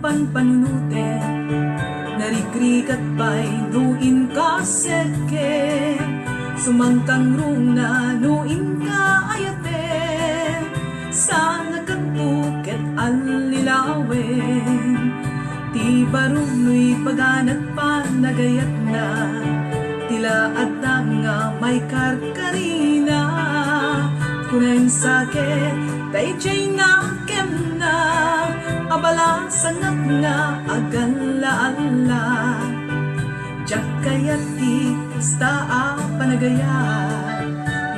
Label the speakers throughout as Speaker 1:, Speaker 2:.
Speaker 1: panpanunute, narikrikat pa'y nuin ka serke, sumangkang runa nuin ka ayate, sana katuket alilawen, ti barunoy paganat pa nagayat na, tila at nga may karkarina, kunain sakit, tayjay na kem na, abala sangat nga agala-ala, jak kayati kasta panagaya,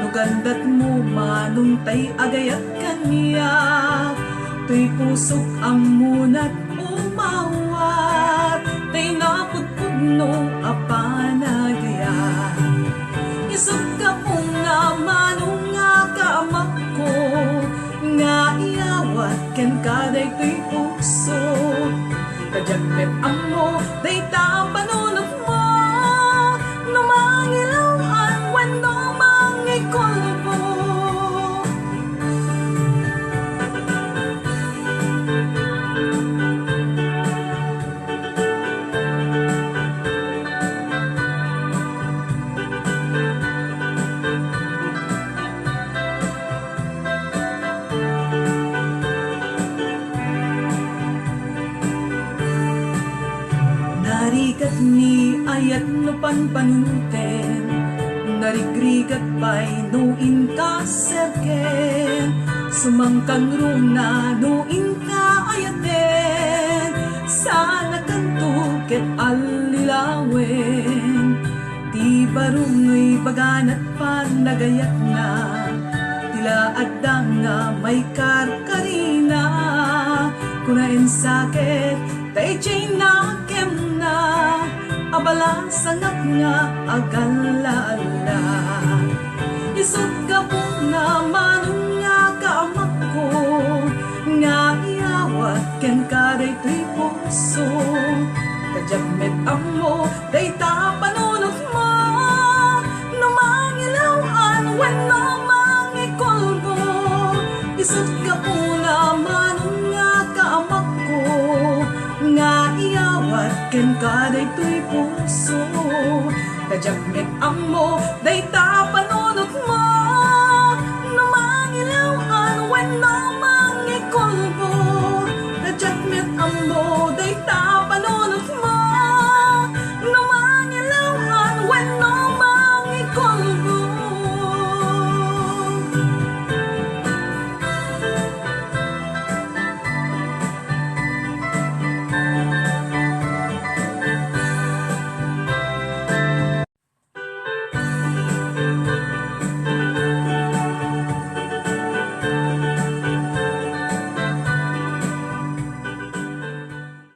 Speaker 1: nugandat mo manuntay agayat kanya, tuy pusok ang munat umawat, tay naputpugno apanagaya, isot ka po nga manong nga kaamak ko, nga iawat ken kaday tuy puso, kajagmet amo day ta panunot mo, numangilawan wano mangikolbo. Narigat ni ayat no panpanunuten, narigrigat pa'y nuin ka serken, sumangkang runa nuin ka ayaten, sana kantuket alilawen, ti barungoy baganat pa nagayat na, tila adang nga may karkarina, kunain sakit, tayjay na kem na, abala sangat nga agala-ala, isot ka po na manong nga kaamak ko, nga iawat ken kaday tuy puso, kajagmet amo day ta panunot mo, numangilawan wano mangikolbo, isot ka po na manong nga kaamak ko, nga iawat ken kaday tuy puso, kajagmet amo day ta panunot